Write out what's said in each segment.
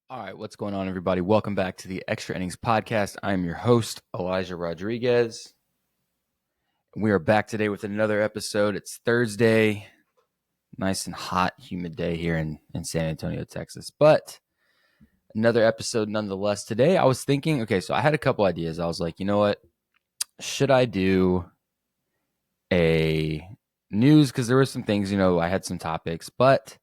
All right, what's going on, everybody? Welcome back to the Extra Innings Podcast. I'm your host, Elijah Rodriguez. We are back today with another episode. It's Thursday, nice and hot, humid day here in San Antonio, Texas. But another episode nonetheless. Today, I was thinking, okay, so I had a couple ideas. I was like, you know what? Should I do a news? Because there were some things, I had some topics, but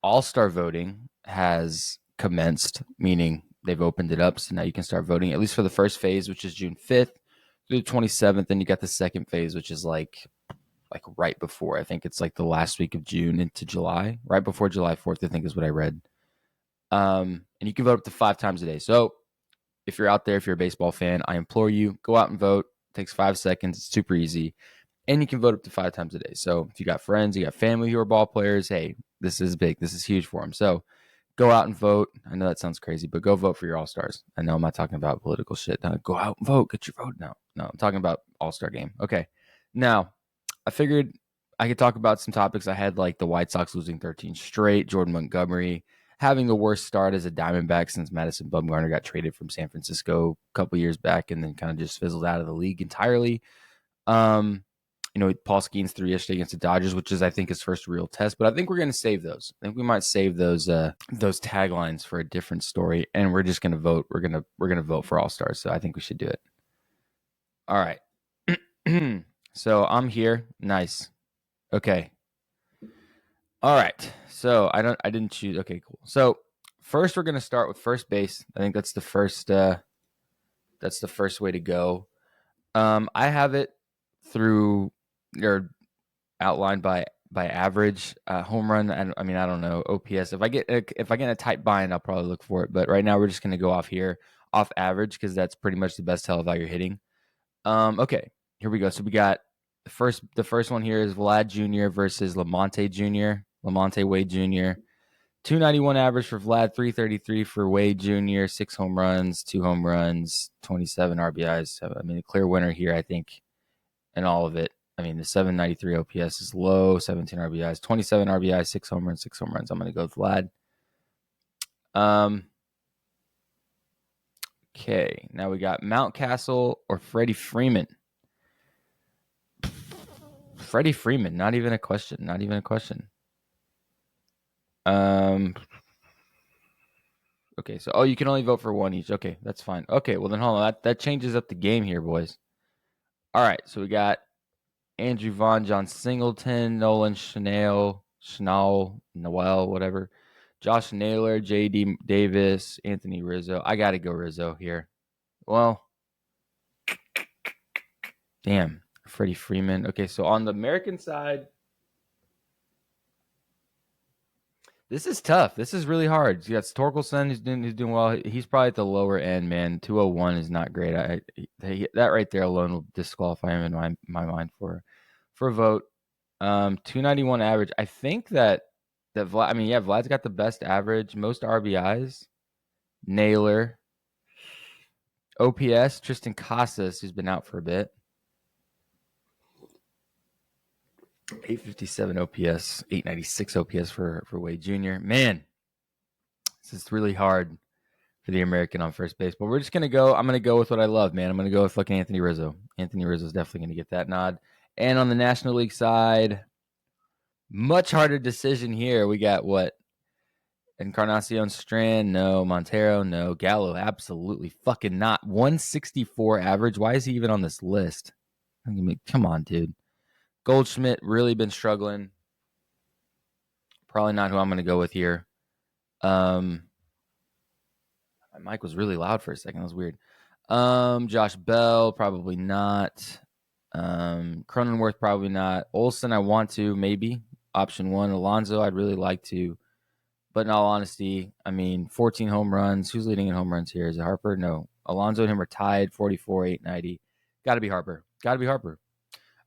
All-Star voting has commenced, meaning they've opened it up. So now you can start voting, at least for the first phase, which is June 5th through the 27th. Then you got the second phase, which is like right before. I think it's like the last week of June into July, right before July 4th, I think is what I read. And you can vote up to 5 times a day. So if you're out there, if you're a baseball fan, I implore you, go out and vote. It takes 5 seconds. It's super easy. And you can vote up to 5 times a day. So if you got friends, you got family who are ball players, hey, this is big. This is huge for them. So go out and vote. I know that sounds crazy, but go vote for your All-Stars. I know I'm not talking about political shit. No, go out and vote. Get your vote. No, I'm talking about All-Star game. Okay. Now, I figured I could talk about some topics. I had like the White Sox losing 13 straight, Jordan Montgomery having the worst start as a Diamondback since Madison Bumgarner got traded from San Francisco a couple years back and then kind of just fizzled out of the league entirely. Paul Skeens threw yesterday against the Dodgers, which is, I think, his first real test. But I think we're going to save those. I think we might save those taglines for a different story, and we're just going to vote. We're gonna vote for All Stars. So I think we should do it. All right. So I'm here. Nice. Okay. All right. So I didn't choose. Okay, cool. So first, we're going to start with first base. I think that's the first. That's the first way to go. I have it through or outlined by average home run. I mean, I don't know OPS. If I get in a tight bind, I'll probably look for it. But right now, we're just going to go off average because that's pretty much the best tell of how you're hitting. Okay, here we go. So we got the first one here is Vlad Jr. versus Lamonte Wade Jr. 291 average for Vlad, 333 for Wade Jr., 6 home runs, 2 home runs, 27 RBIs. So, I mean, a clear winner here, I think, in all of it. I mean, the 793 OPS is low, 17 RBIs, 27 RBIs, 6 home runs, 6 home runs. I'm going to go with Vlad. Okay, now we got Mountcastle or Freddie Freeman. Freddie Freeman, not even a question. Not even a question. Okay, so you can only vote for one each. Okay, that's fine. Okay, well then hold on. That changes up the game here, boys. All right, so we got Andrew Vaughn, John Singleton, Nolan Schnell, Noel, whatever. Josh Naylor, J.D. Davis, Anthony Rizzo. I got to go Rizzo here. Well, damn, Freddie Freeman. Okay, so on the American side, this is tough. This is really hard. You got Torkelson who's doing well. He's probably at the lower end, man. 201 is not great. That right there alone will disqualify him in my mind for a vote. 291 average. I think that Vlad. I mean, yeah, Vlad's got the best average, most RBIs. Naylor, OPS. Tristan Casas, who's been out for a bit. 857 OPS, 896 OPS for Wade Jr. Man, this is really hard for the American on first base. But we're just gonna go. I'm gonna go with what I love, man. I'm gonna go with fucking Anthony Rizzo. Anthony Rizzo is definitely gonna get that nod. And on the National League side, much harder decision here. We got what? Encarnacion Strand, no. Montero, no. Gallo, absolutely fucking not. 164 average. Why is he even on this list? I mean, come on, dude. Goldschmidt really been struggling. Probably not who I'm going to go with here. My mic was really loud for a second. That was weird. Josh Bell, probably not. Cronenworth, probably not. Olson, I want to, maybe. Option 1. Alonso, I'd really like to. But in all honesty, I mean, 14 home runs. Who's leading in home runs here? Is it Harper? No. Alonso and him are tied, 44, 890. Got to be Harper.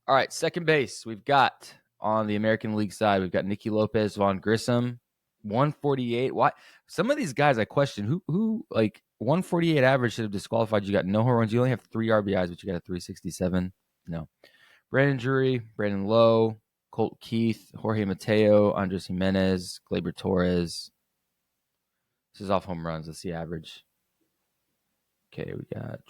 All right, second base. We've got on the American League side, we've got Nicky Lopez, Vaughn Grissom, 148. Why? Some of these guys I question who like 148 average should have disqualified. You got no home runs. You only have 3 RBIs, but you got a 367. No. Brandon Drury, Brandon Lowe, Colt Keith, Jorge Mateo, Andres Jimenez, Gleyber Torres. This is off home runs. Let's see average. Okay, we got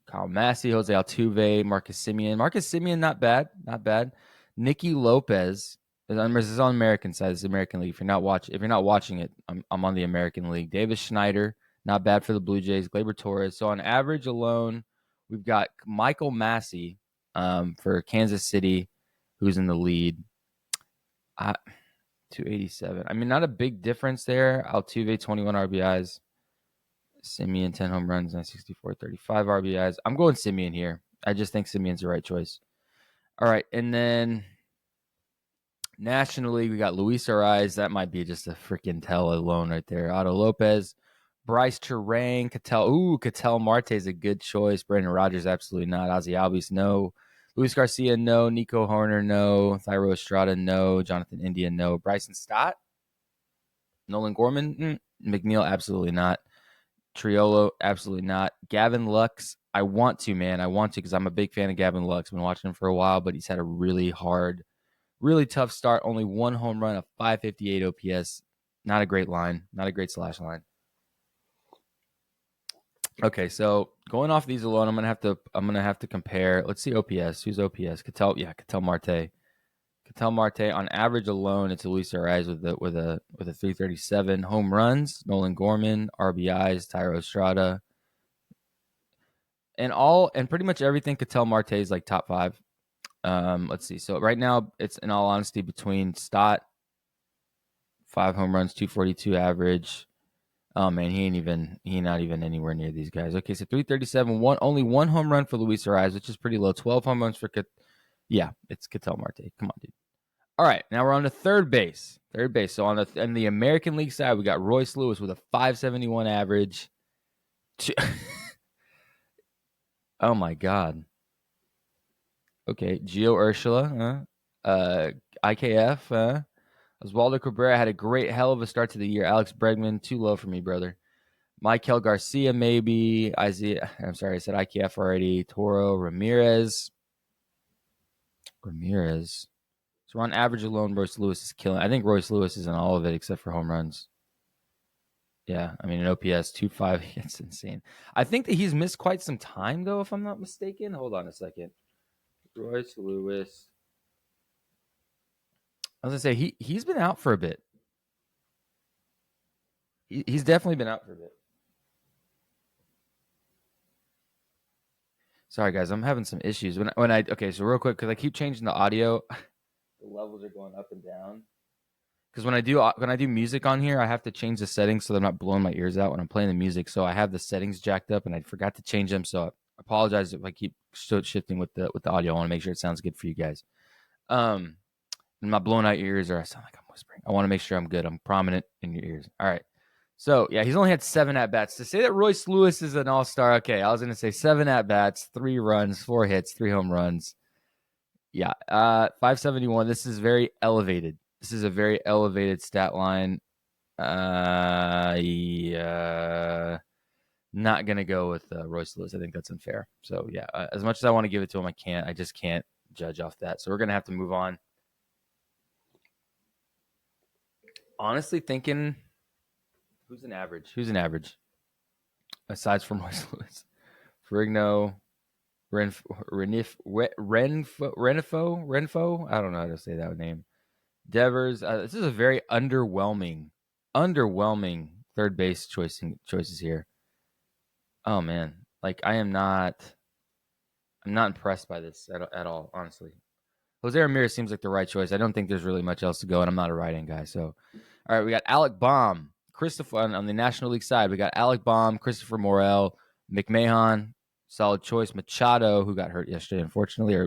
Kyle Massey, Jose Altuve, Marcus Semien. Marcus Semien, not bad. Not bad. Nicky Lopez. This is on American side. This is American League. If you're not watching it, I'm on the American League. Davis Schneider, not bad for the Blue Jays. Gleyber Torres. So on average alone, we've got Michael Massey for Kansas City, who's in the lead. 287. I mean, not a big difference there. Altuve, 21 RBIs. Semien, 10 home runs, 964, 35 RBIs. I'm going Semien here. I just think Semien's the right choice. All right, and then National League, we got Luis Ariz. That might be just a freaking tell alone right there. Otto Lopez, Bryce Terang, Ketel Marte is a good choice. Brandon Rogers, absolutely not. Ozzy Albies, no. Luis Garcia, no. Nico Horner, no. Thairo Estrada, no. Jonathan India, no. Bryson Stott, Nolan Gorman, McNeil, absolutely not. Triolo, absolutely not. Gavin Lux, I want to because I'm a big fan of Gavin Lux. I've been watching him for a while, but he's had a really tough start. Only one home run, a 558 OPS. Not a great line. Not a great slash line. Okay, so going off these alone, I'm gonna have to compare. Let's see OPS. Who's OPS? Ketel Marte. Ketel Marte on average alone, it's Luis Ariz with a 337. Home runs, Nolan Gorman. RBIs, Thairo Estrada. And pretty much everything Ketel Marte is like top 5. Let's see. So right now, it's in all honesty between Stott, 5 home runs, 242 average. Oh man, he not even anywhere near these guys. Okay, so 337, only one home run for Luis Ariz, which is pretty low. 12 home runs for it's Ketel Marte. Come on, dude. All right, now we're on to third base. So on the American League side, we got Royce Lewis with a 571 average. Oh my God. Okay, Gio Urshela, IKF, Oswaldo Cabrera had a hell of a start to the year. Alex Bregman, too low for me, brother. Michael Garcia, maybe. Isaiah, I'm sorry, I said IKF already. Toro, Ramirez. So on average alone, Royce Lewis is killing. I think Royce Lewis is in all of it except for home runs. Yeah, I mean, an OPS 2.5, it's insane. I think that he's missed quite some time, though, if I'm not mistaken. Hold on a second. Royce Lewis. I was going to say, he's been out for a bit. He's definitely been out for a bit. Sorry, guys, I'm having some issues. So real quick, because I keep changing the audio, the levels are going up and down. Because when I do music on here, I have to change the settings so that I'm not blowing my ears out when I'm playing the music. So I have the settings jacked up, and I forgot to change them. So I apologize if I keep shifting with the audio. I want to make sure it sounds good for you guys. I'm not blowing out your ears, or I sound like I'm whispering. I want to make sure I'm good. I'm prominent in your ears. All right. So, yeah, he's only had 7 at-bats. To say that Royce Lewis is an all-star, okay, I was going to say 7 at-bats, 3 runs, 4 hits, 3 home runs. Yeah, 571. This is very elevated. This is a very elevated stat line. Yeah, not going to go with Royce Lewis. I think that's unfair. So, yeah, as much as I want to give it to him, I just can't judge off that. So we're going to have to move on. Honestly thinking, who's an average? Aside from Royce Lewis. Ferrigno, Renfo. I don't know how to say that name. Devers. This is a very underwhelming third base choices here. Oh man, like I'm not impressed by this at all, honestly. Jose Ramirez seems like the right choice. I don't think there's really much else to go, and I'm not a right-hand guy. So, all right, we got Alec Baum, Christopher on the National League side. We got Alec Baum, Christopher Morel, McMahon, solid choice. Machado, who got hurt yesterday, unfortunately,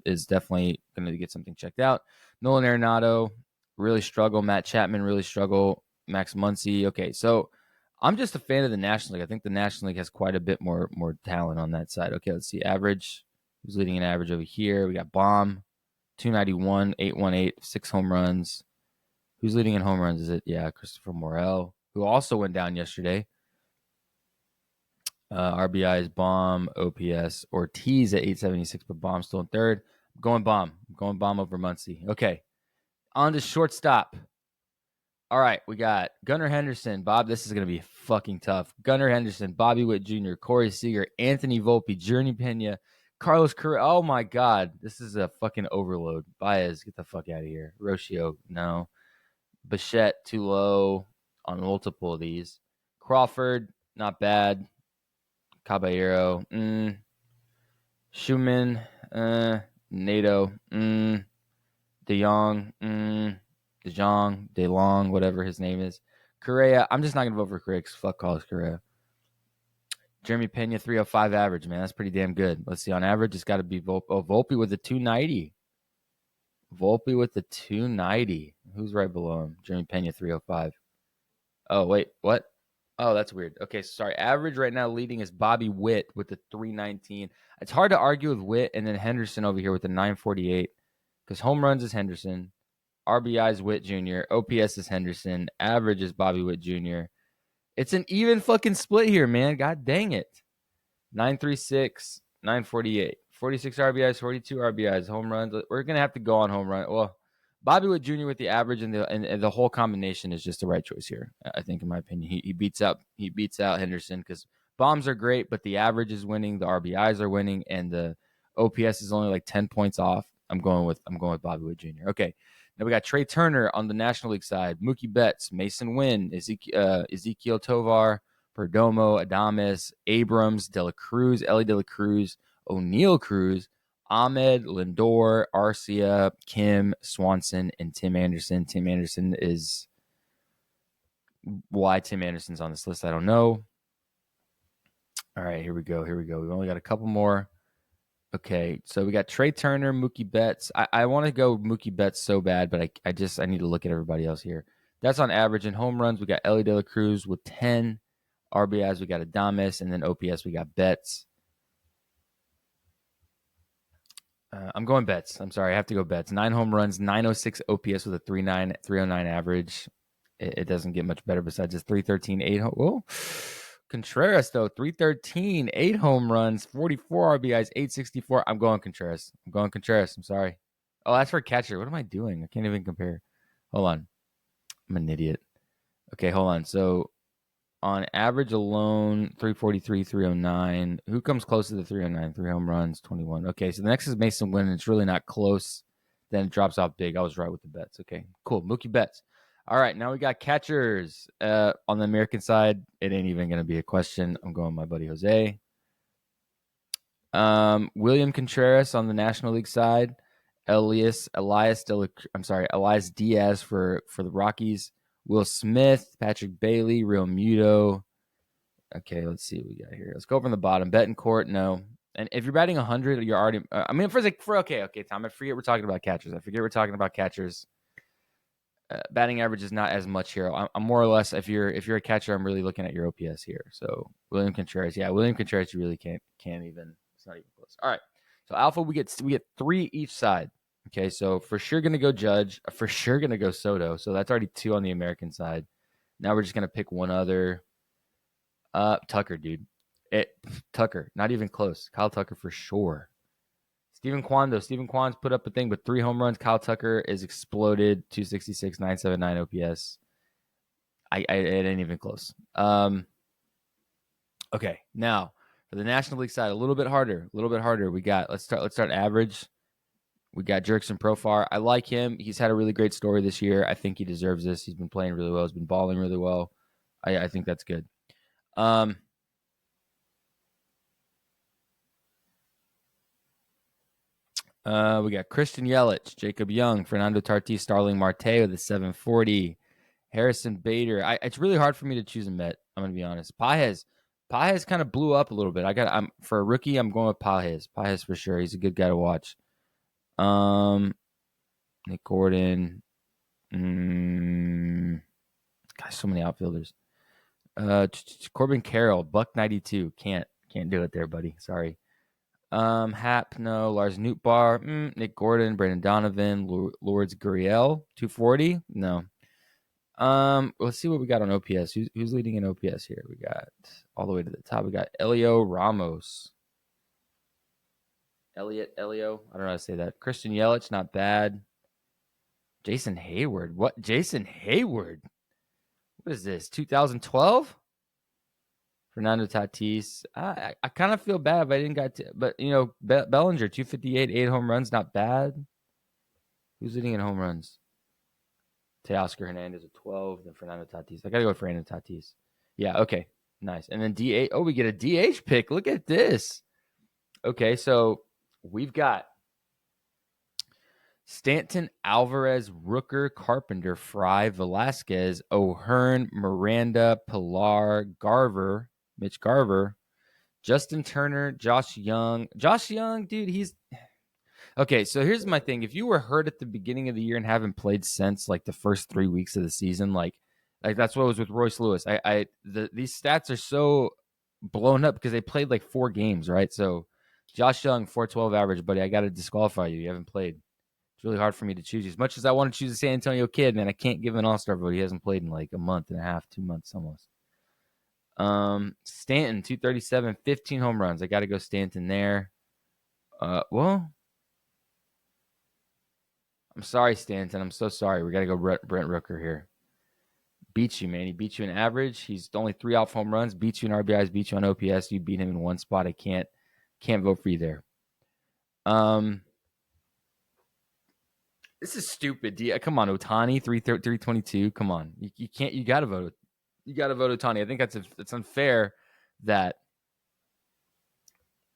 is definitely going to get something checked out. Nolan Arenado, really struggle. Matt Chapman, really struggle. Max Muncy. Okay, so I'm just a fan of the National League. I think the National League has quite a bit more talent on that side. Okay, let's see. Average. Who's leading an average over here? We got Baum. 291, 818, 6 home runs. Who's leading in home runs? Is it? Yeah, Christopher Morel, who also went down yesterday. RBI is Baum, OPS, Ortiz at 876, but Baum still in third. I'm going Baum over Muncy. Okay, on to shortstop. All right, we got Gunnar Henderson. Bob, this is going to be fucking tough. Gunnar Henderson, Bobby Witt Jr., Corey Seager, Anthony Volpe, Journey Pena, Carlos Correa. Oh my God, this is a fucking overload. Baez, get the fuck out of here. Rocio, no. Bichette, too low on multiple of these. Crawford, not bad. Caballero, Schumann, Nato, De Jong, De Long, whatever his name is. Correa, I'm just not going to vote for Correa because fuck Carlos Correa. Jeremy Pena, 305 average, man. That's pretty damn good. Let's see. On average, it's got to be Volpe. Oh, Volpe with a 290. Volpe with the 290. Who's right below him? Jeremy Pena, 305. Oh, wait. What? Oh, that's weird. Okay, sorry. Average right now leading is Bobby Witt with the 319. It's hard to argue with Witt and then Henderson over here with the 948 because home runs is Henderson. RBI is Witt Jr. OPS is Henderson. Average is Bobby Witt Jr. It's an even fucking split here, man. God dang it. 936, 948. 46 RBIs, 42 RBIs, home runs. We're going to have to go on home run. Well, Bobby Witt Jr. with the average and the whole combination is just the right choice here. I think, in my opinion, he beats out Henderson because bombs are great, but the average is winning, the RBIs are winning, and the OPS is only like 10 points off. I'm going with Bobby Witt Jr. Okay, now we got Trey Turner on the National League side, Mookie Betts, Mason Wynn, Ezekiel Tovar, Perdomo, Adames, Abrams, De La Cruz, Ellie De La Cruz, O'Neill Cruz, Ahmed, Lindor, Arcia, Kim, Swanson, and Tim Anderson. Tim Anderson is why Tim Anderson's on this list, I don't know. All right, here we go. We've only got a couple more. Okay, so we got Trey Turner, Mookie Betts. I want to go Mookie Betts so bad, but I need to look at everybody else here. That's on average. In home runs, we got Ellie De La Cruz with 10. RBIs, we got Adames, and then OPS, we got Betts. I'm going Betts. I'm sorry. I have to go Betts. 9 home runs, 906 OPS with a 309 average. It doesn't get much better besides just 313, 8. Whoa. Contreras, though, 313, 8 home runs, 44 RBIs, 864. I'm going Contreras. I'm sorry. Oh, that's for catcher. What am I doing? I can't even compare. Hold on. I'm an idiot. Okay, hold on. So on average alone, 343, 309. Who comes close to the 309? 3 home runs, 21. Okay, so the next is Mason Wynn. It's really not close. Then it drops off big. I was right with the bets. Okay, cool. Mookie Betts. All right, now we got catchers. On the American side, it ain't even going to be a question. I'm going with my buddy Jose. William Contreras on the National League side. Elias Diaz for the Rockies. Will Smith, Patrick Bailey, Real Muto. Okay, let's see what we got here. Let's go from the bottom. Betancourt, no. And if you're batting 100, you're already. Okay, Tom. I forget we're talking about catchers. Batting average is not as much here. I'm more or less, if you're a catcher, I'm really looking at your OPS here. So William Contreras, you really can't even. It's not even close. All right. So alpha, we get 3 each side. Okay, so for sure gonna go Judge. For sure gonna go Soto. So that's already 2 on the American side. Now we're just gonna pick one other. Tucker, dude. Tucker, not even close. Kyle Tucker for sure. Steven Kwan, though. Steven Kwan's put up a thing with 3 home runs. Kyle Tucker is exploded. 266, 979 OPS. It ain't even close. Okay, now for the National League side, a little bit harder. We got let's start average. We got Jurickson Profar. I like him. He's had a really great story this year. I think he deserves this. He's been playing really well. He's been balling really well. I think that's good. We got Christian Yelich, Jacob Young, Fernando Tatis, Starling Marte with a 740. Harrison Bader. It's really hard for me to choose a Met. I'm gonna be honest. Pages kind of blew up a little bit. I'm for a rookie. I'm going with Pages. Pages for sure. He's a good guy to watch. Nick Gordon. Gosh, so many outfielders. Corbin Carroll, $1.92. Can't do it there, buddy. Sorry. Hap, no. Lars Nootbaar, Nick Gordon, Brandon Donovan, Lourdes Gurriel, 240. No. Let's see what we got on OPS. Who's leading in OPS here? We got all the way to the top. We got Elio Ramos. Elio. I don't know how to say that. Christian Yelich, not bad. Jason Hayward. What? Jason Hayward? What is this? 2012? Fernando Tatis. I kind of feel bad if I didn't got to, but Bellinger 258, 8 home runs, not bad. Who's leading in home runs? Teoscar Hernandez at 12, then Fernando Tatis. I gotta go with Fernando Tatis. Yeah, okay, nice. And then DH. Oh, we get a DH pick. Look at this. Okay, so we've got Stanton, Alvarez, Rooker, Carpenter, Fry, Velasquez, O'Hearn, Miranda, Pilar, Garver, Mitch Garver, Justin Turner, Josh Young. Josh Young, dude, he's okay. So here's my thing: if you were hurt at the beginning of the year and haven't played since like the first 3 weeks of the season, like that's what it was with Royce Lewis. These stats are so blown up because they played like 4 games, right? So Josh Young, 412 average, buddy. I got to disqualify you. You haven't played. It's really hard for me to choose. As much as I want to choose a San Antonio kid, man, I can't give an all-star vote. He hasn't played in like a month and a half, 2 months almost. Stanton, 237, 15 home runs. I got to go Stanton there. Well, I'm sorry, Stanton. I'm so sorry. We got to go Brent Rooker here. Beats you, man. He beats you in average. He's only 3 off home runs. Beats you in RBIs. Beats you on OPS. You beat him in one spot. I can't vote for you there. This is stupid. Come on, Ohtani, 322. Come on, you can't. You got to vote. You got to vote Ohtani. I think it's unfair that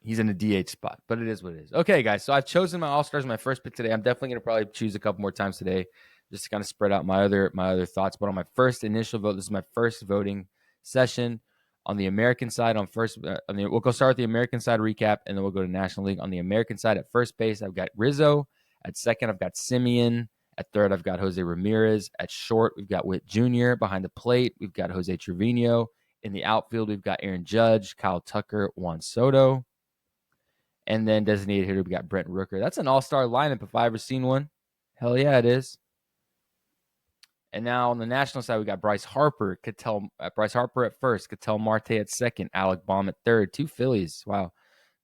he's in a DH spot, but it is what it is. Okay, guys. So I've chosen my All-Stars, my first pick today. I'm definitely going to probably choose a couple more times today, just to kind of spread out my other thoughts. But on my first initial vote, this is my first voting session on the American side. We'll go start with the American side recap, and then we'll go to National League. On the American side, at first base, I've got Rizzo. At second, I've got Simeon. At third, I've got Jose Ramirez. At short, we've got Witt Jr. Behind the plate, we've got Jose Trevino. In the outfield, we've got Aaron Judge, Kyle Tucker, Juan Soto. And then designated hitter, we got Brent Rooker. That's an all-star lineup if I ever seen one. Hell yeah, it is. And now on the national side, we got Bryce Harper at first, Ketel Marte at second, Alec Baum at third, 2 Phillies. Wow.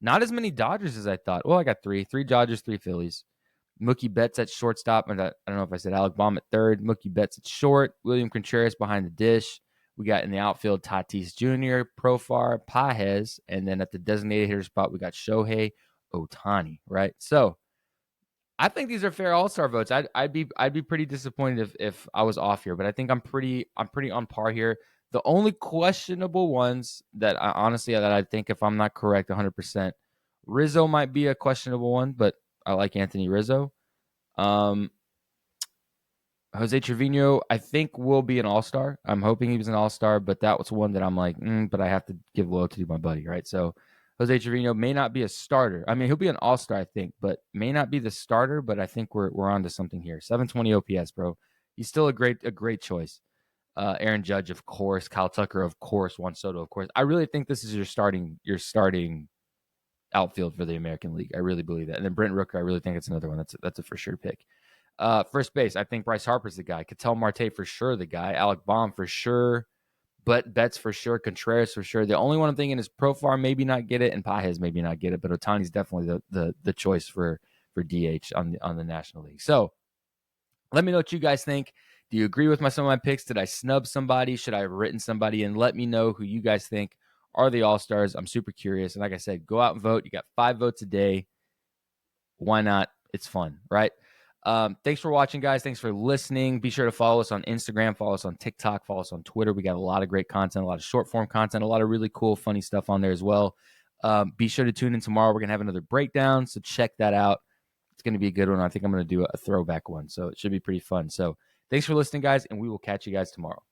Not as many Dodgers as I thought. Well, I got 3 Dodgers, 3 Phillies. Mookie Betts at shortstop. I don't know if I said Alec Baum at third. Mookie Betts at short. William Contreras behind the dish. We got in the outfield Tatis Jr., Profar, Pages, and then at the designated hitter spot, we got Shohei Ohtani, right? So I think these are fair all-star votes. I'd be pretty disappointed if I was off here, but I think I'm pretty on par here. The only questionable ones that I think, if I'm not correct 100%, Rizzo might be a questionable one, but I like Anthony Rizzo. Jose Trevino, I think, will be an all-star. I'm hoping he was an all-star, but that was one that I'm like, but I have to give loyalty to my buddy, right? So Jose Trevino may not be a starter. I mean, he'll be an all-star, I think, but may not be the starter, but I think we're on to something here. 720 OPS, bro. He's still a great choice. Aaron Judge, of course. Kyle Tucker, of course. Juan Soto, of course. I really think this is your starting outfield for the American League. I really believe that. And then Brent Rooker, I really think it's another one. That's a for sure pick. First base, I think Bryce Harper's the guy. Ketel Marte for sure the guy. Alec Baum for sure. But Betts for sure. Contreras for sure. The only one I'm thinking is Profar maybe not get it, and Pages maybe not get it. But Ohtani's definitely the choice for DH on the National League. So let me know what you guys think. Do you agree with some of my picks? Did I snub somebody? Should I have written somebody? And let me know who you guys think are the All-Stars. I'm super curious. And like I said, go out and vote. You got 5 votes a day. Why not? It's fun, right? Thanks for watching, guys. Thanks for listening. Be sure to follow us on Instagram, follow us on TikTok, follow us on Twitter. We got a lot of great content, a lot of short-form content, a lot of really cool, funny stuff on there as well. Be sure to tune in tomorrow. We're going to have another breakdown, so check that out. It's going to be a good one. I think I'm going to do a throwback one, so it should be pretty fun. So thanks for listening, guys, and we will catch you guys tomorrow.